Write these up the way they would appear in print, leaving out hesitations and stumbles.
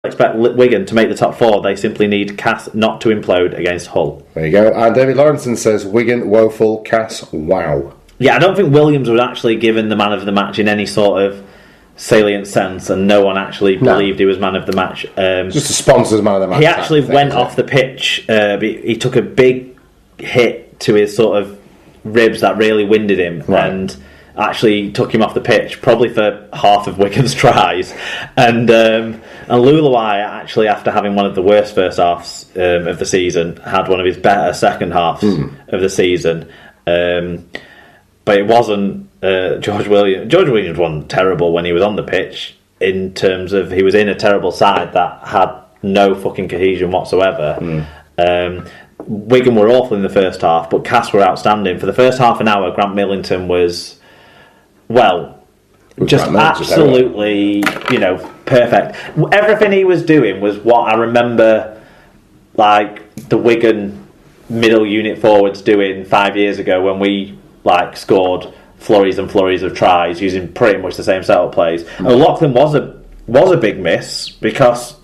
expect Wigan to make the top 4. They simply need Cass not to implode against Hull. There you go. And David Lawrenson says Wigan woeful, Cass wow. Yeah, I don't think Williams was actually given the man of the match in any sort of salient sense, and no one actually believed he was man of the match. Just a sponsor's man of the match. He actually went off the pitch. He took a big hit to his sort of ribs that really winded him, and actually took him off the pitch, probably for half of Wigan's tries. And Luluai, actually, after having one of the worst first halves of the season, had one of his better second halves of the season. But it wasn't George Williams. George Williams wasn't terrible when he was on the pitch, in terms of he was in a terrible side that had no fucking cohesion whatsoever. Wigan were awful in the first half, but Cass were outstanding. For the first half an hour, Grant Millington was, just absolutely, perfect. Everything he was doing was what I remember, like, the Wigan middle unit forwards doing 5 years ago when we scored flurries and flurries of tries using pretty much the same setup plays. And Lachlan was a big miss, because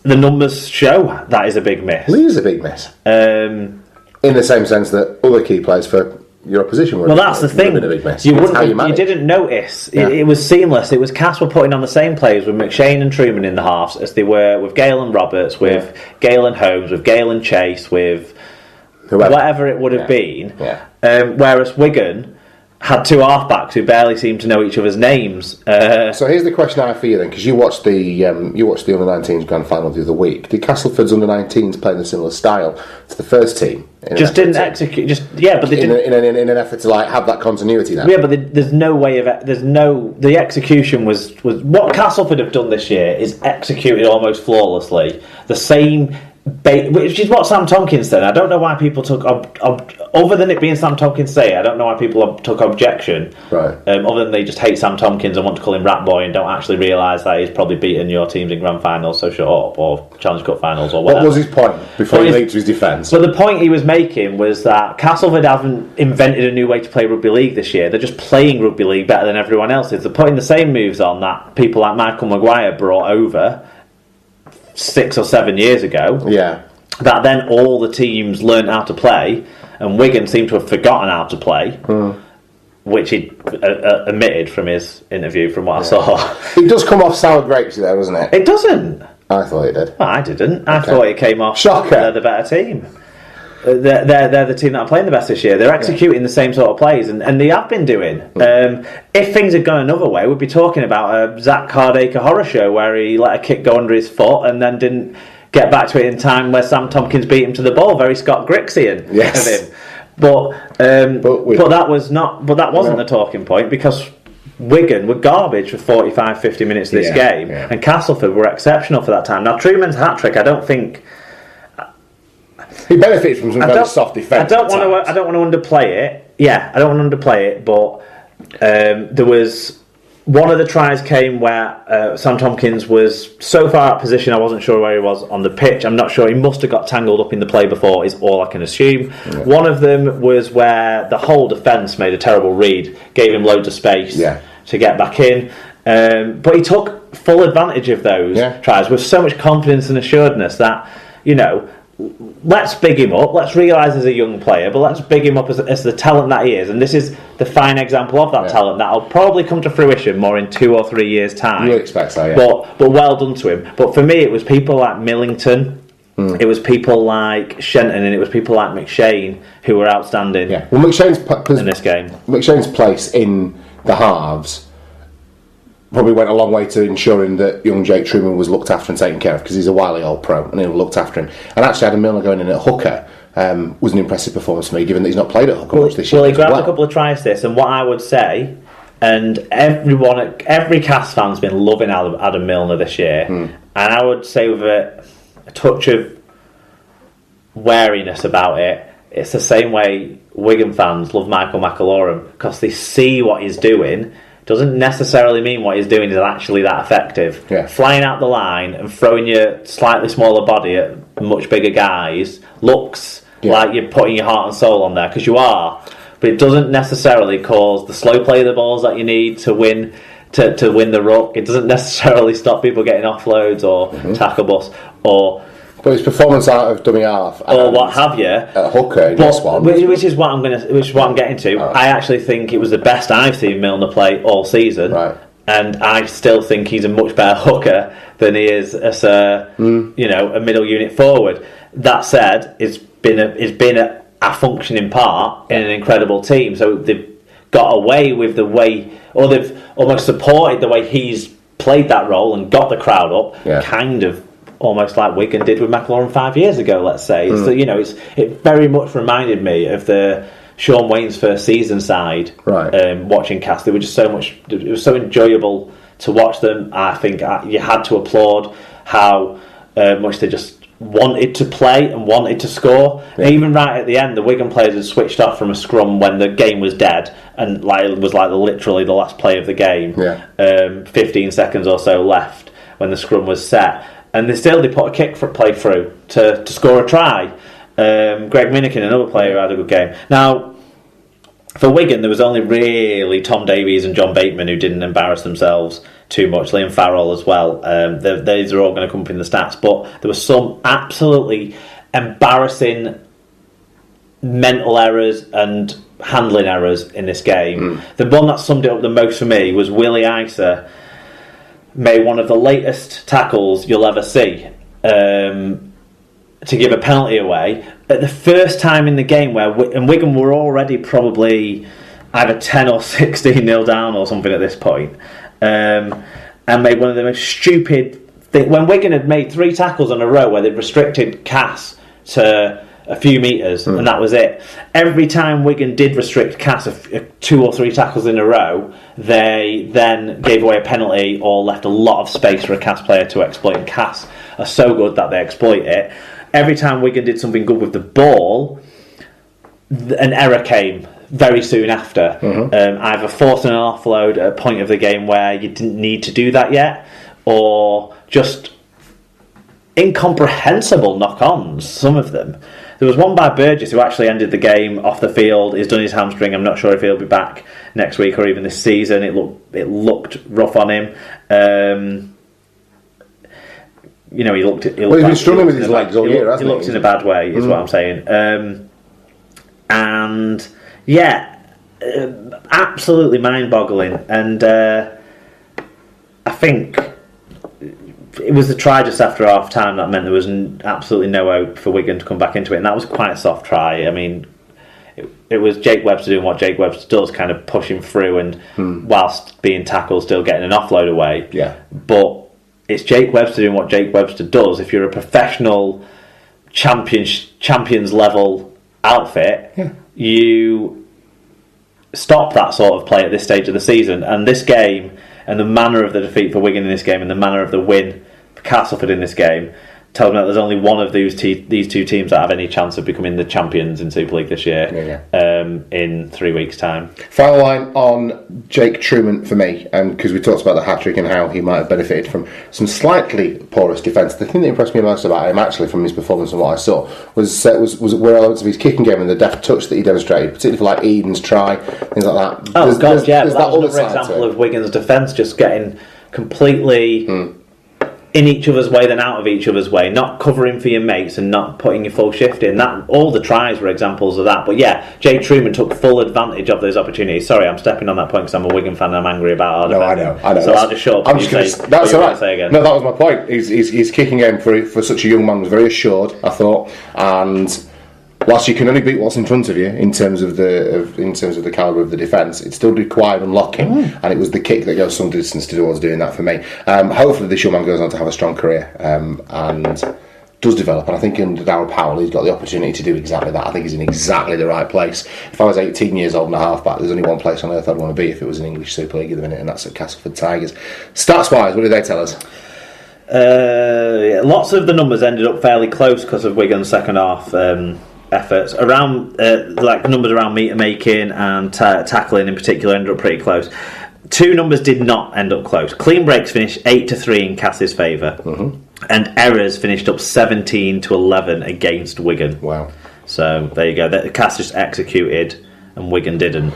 the numbers show that is a big miss. Lee is a big miss. In the same sense that other key players for your opposition were. Well, that's the thing. A big miss. You didn't notice. Yeah. It was seamless. It was Cass were putting on the same plays with McShane and Truman in the halves as they were with Gale and Roberts, with Gale and Holmes, with Gale and Chase, with whatever it would have been. Yeah. Whereas Wigan had two halfbacks who barely seemed to know each other's names. So here's the question I have for you then, because you watched the under-19s grand final the other week. Did Castleford's under-19s play in a similar style to the first team? Just didn't execute. But they didn't. In an effort to have that continuity then. Yeah, but there's no way of it. The execution was what Castleford have done this year is executed almost flawlessly. The same. Which is what Sam Tompkins said. I don't know why people took other than it being Sam Tompkins say. I don't know why people took objection. Right. Other than they just hate Sam Tompkins and want to call him Rat Boy and don't actually realise that he's probably beaten your teams in grand finals. So shut up, or Challenge Cup finals, or whatever. What was his point before he leaped to his defence? But the point he was making was that Castleford haven't invented a new way to play rugby league this year. They're just playing rugby league better than everyone else is. They're putting the same moves on that people like Michael Maguire brought over 6 or 7 years ago. Yeah. That then all the teams learned how to play, and Wigan seemed to have forgotten how to play, which he admitted from his interview, from what I saw. It does come off sour grapes there, doesn't it? It doesn't. I thought it did. Well, I didn't. I thought it came off. Shocker. They're the better team. They're the team that are playing the best this year. They're executing the same sort of plays, and they have been doing. If things had gone another way, we'd be talking about a Zach Hardacre horror show where he let a kick go under his foot and then didn't get back to it in time, where Sam Tompkins beat him to the ball. Very Scott Grixian of him. But that was not. But that wasn't the talking point, because Wigan were garbage for 45-50 minutes of this game, and Castleford were exceptional for that time. Now Truman's hat trick, I don't think. He benefited from some very soft defence. I don't want to underplay it. Yeah, I don't want to underplay it, but there was one of the tries came where Sam Tompkins was so far out of position I wasn't sure where he was on the pitch. I'm not sure. He must have got tangled up in the play before, is all I can assume. Yeah. One of them was where the whole defence made a terrible read, gave him loads of space to get back in. But he took full advantage of those tries with so much confidence and assuredness that, let's big him up. Let's realise he's a young player, but let's big him up as the talent that he is. And this is the fine example of that talent that'll probably come to fruition more in 2 or 3 years' time. You expect so, yeah. But well done to him. But for me, it was people like Millington, it was people like Shenton, and it was people like McShane who were outstanding. Yeah. Well, McShane's in this game. McShane's place in the halves probably went a long way to ensuring that young Jake Truman was looked after and taken care of, because he's a wily old pro and he looked after him. And actually, Adam Milner going in at hooker was an impressive performance for me, given that he's not played at hooker much this year. Well, he grabbed a couple of tries this, and what I would say, and every Cass fan's been loving Adam Milner this year, and I would say with a touch of wariness about it, it's the same way Wigan fans love Michael McAlorum, because they see what he's doing. Doesn't necessarily mean what he's doing is actually that effective. Yeah. Flying out the line and throwing your slightly smaller body at much bigger guys looks like you're putting your heart and soul on there, because you are, but it doesn't necessarily cause the slow play of the balls that you need to win to win the ruck. It doesn't necessarily stop people getting offloads or tackle bust or. But his performance out of dummy half or what have you at hooker in this one, which is what I'm getting to. Right. I actually think it was the best I've seen Milner play all season, right. And I still think he's a much better hooker than he is as a middle unit forward. That said, it's been a functioning part in an incredible team. So they've got away with the way, or they've almost supported the way he's played that role and got the crowd up, kind of. Almost like Wigan did with McLaurin 5 years ago, let's say. So it very much reminded me of the Sean Wayne's first season side. Right. Watching Cass, they were just so much. It was so enjoyable to watch them. I think you had to applaud how much they just wanted to play and wanted to score. Yeah. Even right at the end, the Wigan players had switched off from a scrum when the game was dead, and it was literally the last play of the game. Yeah. 15 seconds or so left when the scrum was set. And they put a kick play through to score a try. Greg Minikin, another player who had a good game. Now, for Wigan, there was only really Tom Davies and John Bateman who didn't embarrass themselves too much. Liam Farrell as well. These are all going to come up in the stats. But there were some absolutely embarrassing mental errors and handling errors in this game. The one that summed it up the most for me was Willie Isa made one of the latest tackles you'll ever see to give a penalty away at the first time in the game where Wigan were already probably either 10 or 16-0 down or something at this point, and made one of the most stupid things. When Wigan had made 3 tackles in a row where they'd restricted Cass to a few metres and that was it. Every time Wigan did restrict Cass 2 or 3 tackles in a row, they then gave away a penalty or left a lot of space for a Cass player to exploit. And Cass are so good that they exploit it. Every time Wigan did something good with the ball, an error came very soon after. Either forcing an offload at a point of the game where you didn't need to do that yet, or just incomprehensible knock-ons, some of them. There was one by Burgess who actually ended the game off the field. He's done his hamstring. I'm not sure if he'll be back next week or even this season. It looked rough on him. He looked. He's been struggling with his legs all year, hasn't he? He looks in a bad way, is what I'm saying. Absolutely mind-boggling. And I think it was the try just after half time that meant there was absolutely no hope for Wigan to come back into it, and that was quite a soft try. I mean, it was Jake Webster doing what Jake Webster does, kind of pushing through and whilst being tackled still getting an offload away. Yeah. But it's Jake Webster doing what Jake Webster does. If you're a professional champions level outfit, you stop that sort of play at this stage of the season. And this game, and the manner of the defeat for Wigan in this game, and the manner of the win for Castleford in this game, told me that there's only one of these 2 teams that have any chance of becoming the champions in Super League this year in 3 weeks' time. Final line on Jake Truman for me, because we talked about the hat-trick and how he might have benefited from some slightly porous defence. The thing that impressed me most about him, actually, from his performance and what I saw, was where elements of his kicking game and the deft touch that he demonstrated, particularly for like Eden's try, things like that. There's that was another example of Wigan's defence just getting completely in each other's way than out of each other's way, not covering for your mates and not putting your full shift in. That all the tries were examples of that. But yeah, Jake Truman took full advantage of those opportunities. Sorry, I'm stepping on that point because I'm a Wigan fan and I'm angry about our defending. I know. So I'll just shut up and that's all right. Say again. No, that was my point. His kicking game for such a young man was very assured, I thought, and whilst you can only beat what's in front of you in terms of the calibre of the defence, it still required unlocking, and it was the kick that goes some distance towards doing that for me. Hopefully this young man goes on to have a strong career and does develop, and I think under Darryl Powell he's got the opportunity to do exactly that. I think he's in exactly the right place. If I was 18 years old and a half back, there's only one place on earth I'd want to be if it was an English Super League at the minute, and that's at Castleford Tigers. Stats wise, what do they tell us? Lots of the numbers ended up fairly close because of Wigan's second half efforts. Around numbers around meter making and tackling in particular ended up pretty close. 2 numbers did not end up close. Clean breaks finished 8-3 in Cass's favour, and errors finished up 17-11 against Wigan. Wow! So there you go. Cass just executed, and Wigan didn't.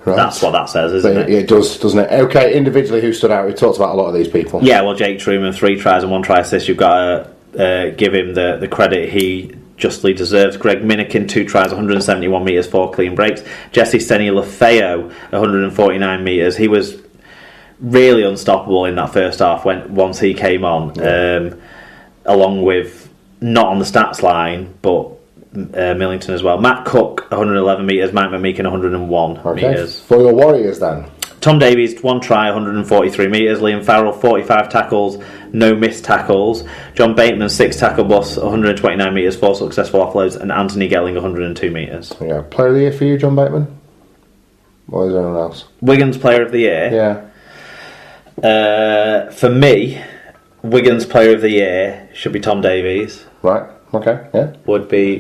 Right. That's what that says, isn't it? It does, doesn't it? Okay, individually, who stood out? We talked about a lot of these people. Yeah, well, Jake Truman, 3 tries and 1 try assist. You've got to give him the credit he justly deserves. Greg Minikin, 2 tries, 171 metres, 4 clean breaks. Jesse Seni-Lefeo, 149 metres. He was really unstoppable in that first half once he came on, along with, not on the stats line, but Millington as well. Matt Cook, 111 metres. Mike McMeekin, 101 metres. For your Warriors then. Tom Davies, 1 try, 143 metres. Liam Farrell, 45 tackles, no missed tackles. John Bateman, 6 tackle busts, 129 metres, 4 successful offloads. And Anthony Gelling, 102 metres. Yeah, player of the year for you, John Bateman? Or is there anyone else? Wigan's player of the year? Yeah. For me, Wigan's player of the year should be Tom Davies. Right. Okay, yeah. Would be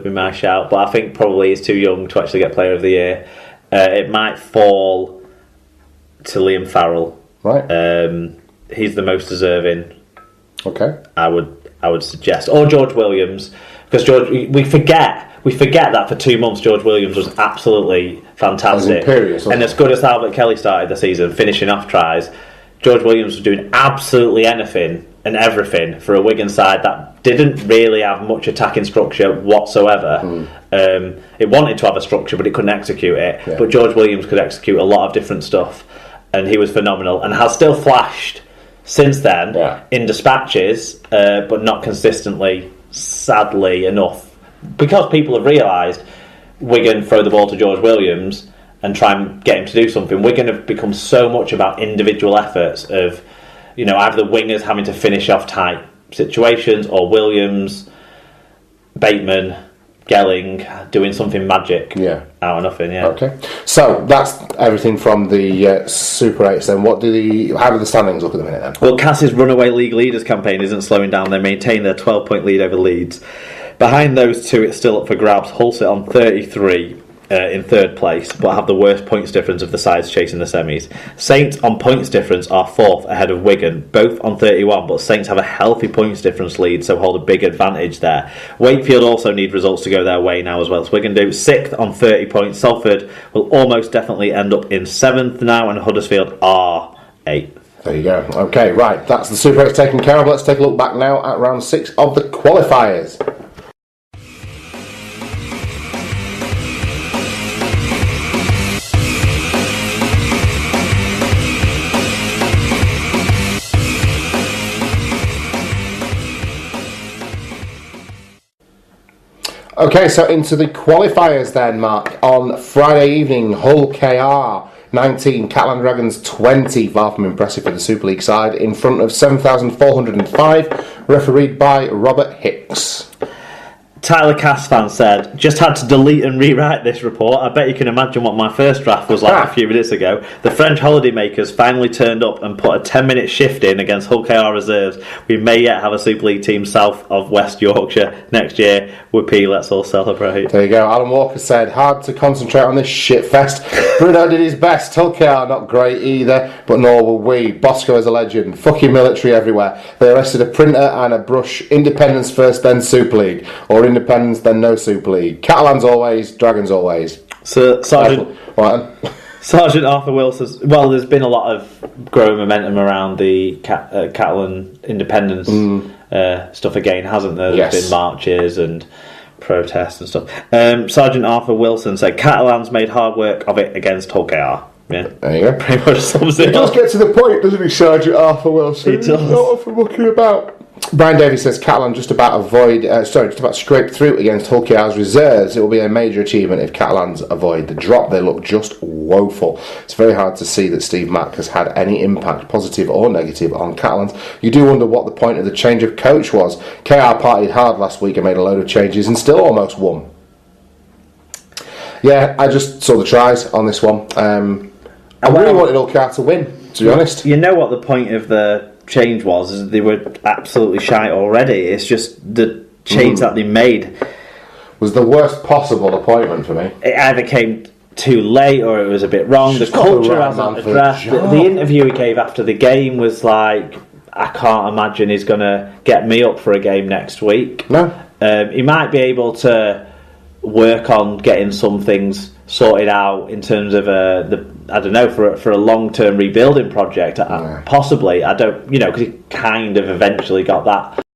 my shout, but I think probably he's too young to actually get player of the year. It might fall to Liam Farrell. Right. He's the most deserving. Okay. I would suggest, or George Williams, because we forget that for 2 months George Williams was absolutely fantastic, and as good as Albert Kelly started the season, finishing off tries. George Williams was doing absolutely anything and everything for a Wigan side that didn't really have much attacking structure whatsoever. It wanted to have a structure, but it couldn't execute it. Yeah. But George Williams could execute a lot of different stuff, and he was phenomenal, and has still flashed since then in dispatches, but not consistently, sadly enough, because people have realised Wigan throw the ball to George Williams and try and get him to do something. Wigan have become so much about individual efforts of, either the wingers having to finish off tight situations, or Williams, Bateman, Gelling doing something magic out of nothing. Yeah. Okay. So that's everything from the Super 8s. Then how do the standings look at the minute then? Well, Cass's runaway league leaders campaign isn't slowing down. They maintain their 12-point lead over Leeds. Behind those two, it's still up for grabs. Hull sit on 33. In third place, but have the worst points difference of the sides chasing the semis. Saints on points difference are 4th ahead of Wigan, both on 31, but Saints have a healthy points difference lead, so hold a big advantage there. Wakefield also need results to go their way now as well as Wigan do. 6th on 30 points. Salford will almost definitely end up in 7th now, and Huddersfield are 8th. There you go. Okay, right, that's the Super 8 taken care of. Let's take a look back now at round 6 of the qualifiers. Okay, so into the qualifiers then, Mark. On Friday evening, Hull KR 19, Catalan Dragons 20, far from impressive for the Super League side, in front of 7,405, refereed by Robert Hicks. Tyler Casfan said, just had to delete and rewrite this report. I bet you can imagine what my first draft was like a few minutes ago. The French holidaymakers finally turned up and put a 10-minute shift in against Hull KR reserves. We may yet have a Super League team south of West Yorkshire next year. Whoopee, let's all celebrate. There you go. Alan Walker said, hard to concentrate on this shit fest. Bruno did his best. Hull KR not great either, but nor were we. Bosco is a legend. Fucking military everywhere. They arrested a printer and a brush. Independence first, then Super League. Or independence, then no Super League. Catalans always, Dragons always. So Sergeant Arthur Wilson. Well, there's been a lot of growing momentum around the Catalan independence stuff again, hasn't there? There's been marches and protests and stuff. Sergeant Arthur Wilson said Catalans made hard work of it against Hull KR. Yeah, there you go. Pretty much sums it up. He does get to the point, doesn't he, Sergeant Arthur Wilson? He does. Not often mucking about. Brian Davies says Catalan just about scraped through against Hull KR's reserves. It will be a major achievement if Catalans avoid the drop. They look just woeful. It's very hard to see that Steve Mack has had any impact, positive or negative, on Catalans. You do wonder what the point of the change of coach was. KR partied hard last week and made a load of changes and still almost won. Yeah, I just saw the tries on this one. I really wanted Hull KR to win, to be honest. You know what the point of the change was, is they were absolutely shite already. It's just the change that they made was the worst possible appointment for me. It either came too late or it was a bit wrong. The culture hasn't addressed. The interview he gave after the game was like, I can't imagine he's going to get me up for a game next week. No. He might be able to work on getting some things sorted out in terms of I don't know, for a long-term rebuilding project. Possibly, I don't, because he kind of eventually got that